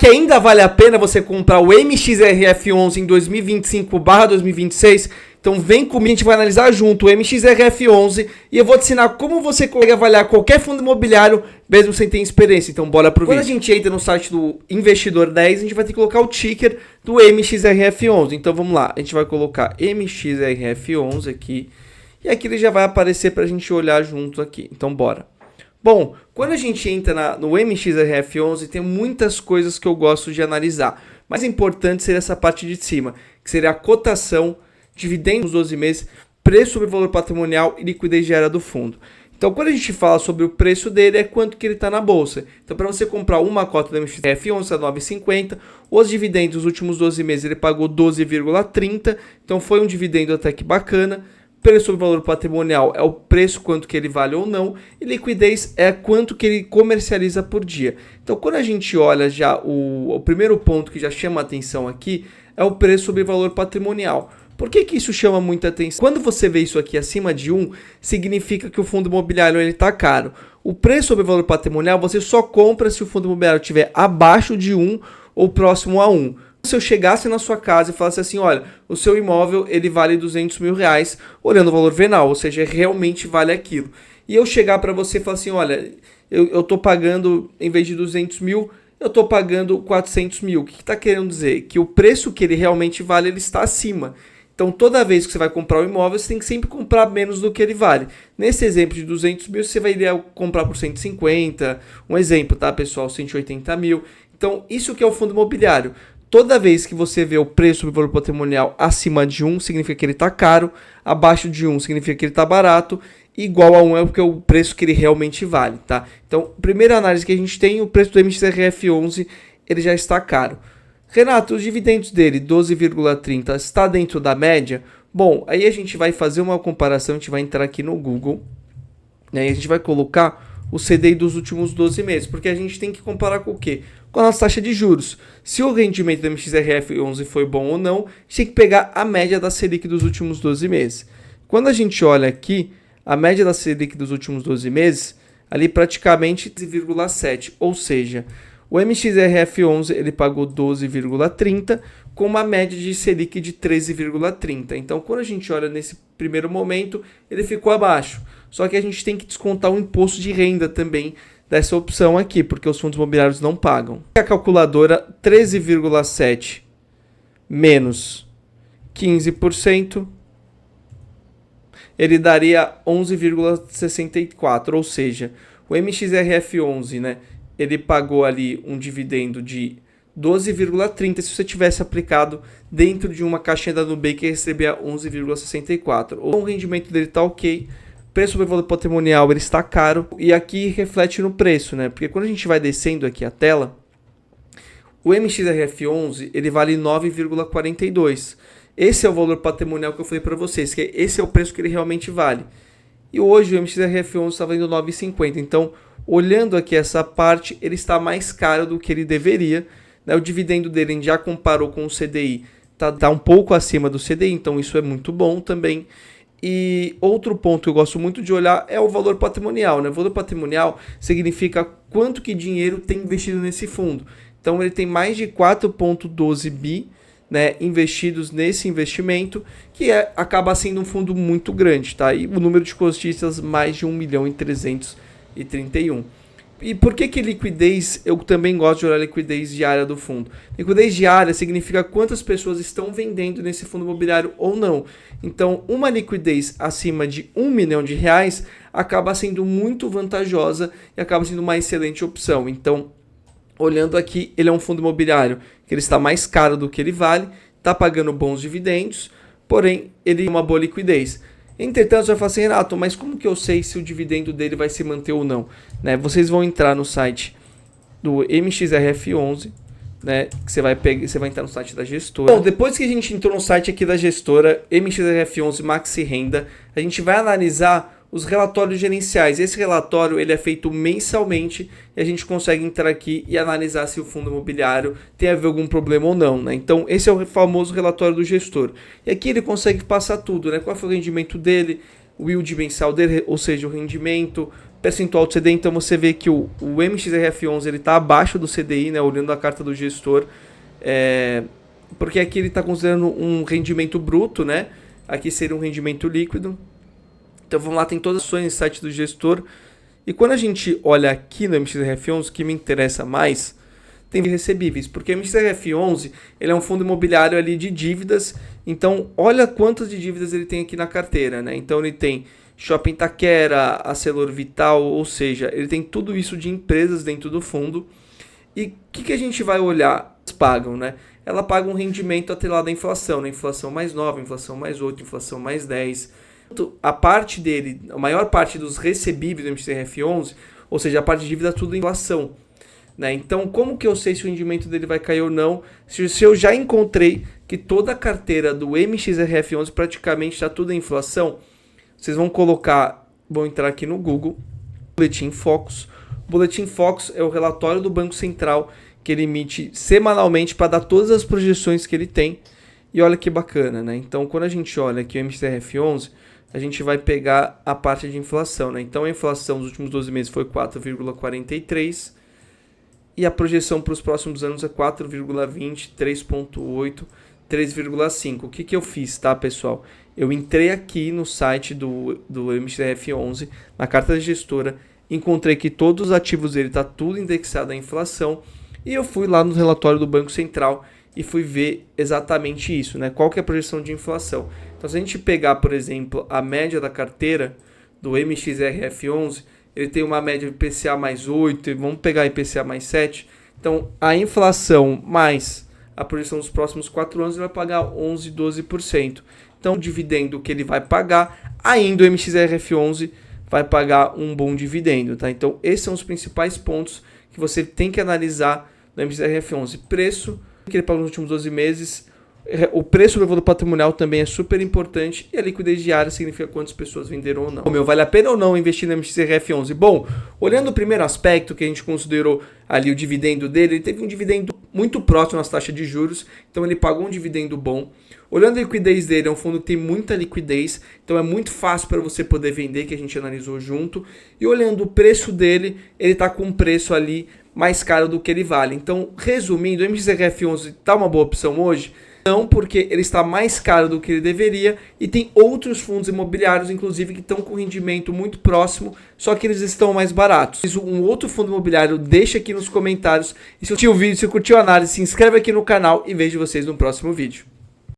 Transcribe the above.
que ainda vale a pena você comprar o MXRF11 em 2025/2026, então vem comigo, a gente vai analisar junto o MXRF11 e eu vou te ensinar como você consegue avaliar qualquer fundo imobiliário mesmo sem ter experiência. Então bora pro vídeo. Quando a gente entra no site do Investidor 10, a gente vai ter que colocar o ticker do MXRF11. Então vamos lá, a gente vai colocar MXRF11 aqui e aqui ele já vai aparecer pra gente olhar junto aqui. Então bora. Bom, quando a gente entra no MXRF11, tem muitas coisas que eu gosto de analisar. Mais importante seria essa parte de cima, que seria a cotação, dividendos nos 12 meses, preço sobre valor patrimonial e liquidez diária do fundo. Então, quando a gente fala sobre o preço dele, é quanto que ele está na bolsa. Então, para você comprar uma cota do MXRF11 a 9,50, os dividendos nos últimos 12 meses ele pagou 12,30, então foi um dividendo até que bacana. Preço sobre valor patrimonial é o preço, quanto que ele vale ou não, e liquidez é quanto que ele comercializa por dia. Então, quando a gente olha já o primeiro ponto que já chama a atenção aqui, é o preço sobre valor patrimonial. Por que isso chama muita atenção? Quando você vê isso aqui acima de 1, significa que o fundo imobiliário está caro. O preço sobre valor patrimonial você só compra se o fundo imobiliário estiver abaixo de 1 ou próximo a 1. Se eu chegasse na sua casa e falasse assim, olha, o seu imóvel ele vale R$200 mil, olhando o valor venal, ou seja, realmente vale aquilo. E eu chegar para você e falar assim, olha, eu estou pagando, em vez de 200 mil, eu estou pagando 400 mil. O que está querendo dizer? Que o preço que ele realmente vale, ele está acima. Então, toda vez que você vai comprar um imóvel, você tem que sempre comprar menos do que ele vale. Nesse exemplo de 200 mil, você vai comprar por 150, um exemplo, tá, pessoal? 180 mil. Então, isso que é o fundo imobiliário. Toda vez que você vê o preço do valor patrimonial acima de 1, significa que ele está caro, abaixo de 1 significa que ele está barato, e igual a 1 é porque é o preço que ele realmente vale, tá? Então, primeira análise que a gente tem, o preço do MXRF11, ele já está caro. Renato, os dividendos dele, 12,30, está dentro da média? Bom, aí a gente vai fazer uma comparação, a gente vai entrar aqui no Google, né, e a gente vai colocar o CDI dos últimos 12 meses, porque a gente tem que comparar com o quê? Com a nossa taxa de juros. Se o rendimento do MXRF11 foi bom ou não, a gente tem que pegar a média da Selic dos últimos 12 meses. Quando a gente olha aqui, a média da Selic dos últimos 12 meses, ali praticamente 13,7, ou seja, o MXRF11 ele pagou 12,30 com uma média de Selic de 13,30. Então, quando a gente olha nesse primeiro momento, ele ficou abaixo. Só que a gente tem que descontar o imposto de renda também dessa opção aqui, porque os fundos imobiliários não pagam. A calculadora 13,7 menos 15%, ele daria 11,64, ou seja, o MXRF11, né, ele pagou ali um dividendo de 12,30 se você tivesse aplicado dentro de uma caixinha da Nubank que recebia 11,64. O rendimento dele está ok, preço sobre valor patrimonial ele está caro e aqui reflete no preço, né? Porque quando a gente vai descendo aqui a tela, o MXRF11 ele vale 9,42. Esse é o valor patrimonial que eu falei para vocês, que esse é o preço que ele realmente vale. E hoje o MXRF11 está valendo 9,50. Então, olhando aqui essa parte, ele está mais caro do que ele deveria, né? O dividendo dele, a gente já comparou com o CDI, tá um pouco acima do CDI, então isso é muito bom também. E outro ponto que eu gosto muito de olhar é o valor patrimonial, né? O valor patrimonial significa quanto que dinheiro tem investido nesse fundo. Então ele tem mais de 4,12 bi, né, investidos nesse investimento, que acaba sendo um fundo muito grande, tá? E o número de cotistas mais de 1.331.000. E por que liquidez? Eu também gosto de olhar a liquidez diária do fundo. Liquidez diária significa quantas pessoas estão vendendo nesse fundo imobiliário ou não. Então, uma liquidez acima de R$1 milhão acaba sendo muito vantajosa e acaba sendo uma excelente opção. Então, olhando aqui, ele é um fundo imobiliário que ele está mais caro do que ele vale, está pagando bons dividendos, porém, ele tem uma boa liquidez. Entretanto, você vai falar assim, Renato, mas como que eu sei se o dividendo dele vai se manter ou não? Né? Vocês vão entrar no site do MXRF11, né? Que você vai entrar no site da gestora. Bom, depois que a gente entrou no site aqui da gestora, MXRF11 Maxi Renda, a gente vai analisar os relatórios gerenciais. Esse relatório ele é feito mensalmente e a gente consegue entrar aqui e analisar se o fundo imobiliário tem a ver algum problema ou não, né? Então esse é o famoso relatório do gestor. E aqui ele consegue passar tudo, né? Qual foi o rendimento dele, o yield mensal dele, ou seja, o rendimento, percentual do CDI, então você vê que o MXRF11 ele está abaixo do CDI, né, olhando a carta do gestor, porque aqui ele está considerando um rendimento bruto, né, aqui seria um rendimento líquido. Então vamos lá, tem todas as ações no site do gestor, e quando a gente olha aqui no MXRF11, o que me interessa mais, tem recebíveis, porque o MXRF11 ele é um fundo imobiliário ali de dívidas, então olha quantas de dívidas ele tem aqui na carteira, né, então ele tem Shopping Itaquera, ArcelorMittal, ou seja, ele tem tudo isso de empresas dentro do fundo. E o que a gente vai olhar? Elas pagam, né? Ela paga um rendimento atrelado à inflação, né? Inflação mais 9, inflação mais 8, inflação mais 10. A parte dele, a maior parte dos recebíveis do MXRF11, ou seja, a parte de dívida, tudo inflação. Né? Então, como que eu sei se o rendimento dele vai cair ou não? Se eu já encontrei que toda a carteira do MXRF11 praticamente está tudo em inflação, vocês vão entrar aqui no Google, Boletim Focus. O Boletim Focus é o relatório do Banco Central que ele emite semanalmente para dar todas as projeções que ele tem. E olha que bacana, né? Então, quando a gente olha aqui o MXRF11, a gente vai pegar a parte de inflação, né? Então, a inflação nos últimos 12 meses foi 4,43 e a projeção para os próximos anos é 4,20, 3,8, 3,5. O que eu fiz, tá, pessoal? Eu entrei aqui no site do MXRF11, na carta da gestora, encontrei que todos os ativos dele tá tudo indexado à inflação e eu fui lá no relatório do Banco Central e fui ver exatamente isso, né? Qual que é a projeção de inflação? Então, se a gente pegar, por exemplo, a média da carteira do MXRF11, ele tem uma média de IPCA mais 8, vamos pegar IPCA mais 7. Então, a inflação mais a projeção dos próximos 4 anos, ele vai pagar 11, 12%. Então, o dividendo que ele vai pagar, ainda o MXRF11 vai pagar um bom dividendo, tá? Então, esses são os principais pontos que você tem que analisar no MXRF11. Preço que ele pagou nos últimos 12 meses, o preço do valor patrimonial também é super importante e a liquidez diária significa quantas pessoas venderam ou não. Vale a pena ou não investir no MXRF11? Bom, olhando o primeiro aspecto que a gente considerou ali o dividendo dele, ele teve um dividendo muito próximo às taxas de juros, então ele pagou um dividendo bom. Olhando a liquidez dele, é um fundo que tem muita liquidez, então é muito fácil para você poder vender, que a gente analisou junto. E olhando o preço dele, ele está com um preço ali mais caro do que ele vale. Então, resumindo, o MXRF11 está uma boa opção hoje? Não, porque ele está mais caro do que ele deveria e tem outros fundos imobiliários, inclusive, que estão com rendimento muito próximo, só que eles estão mais baratos. Um outro fundo imobiliário, deixa aqui nos comentários. E se curtiu o vídeo, se curtiu a análise, se inscreve aqui no canal e vejo vocês no próximo vídeo.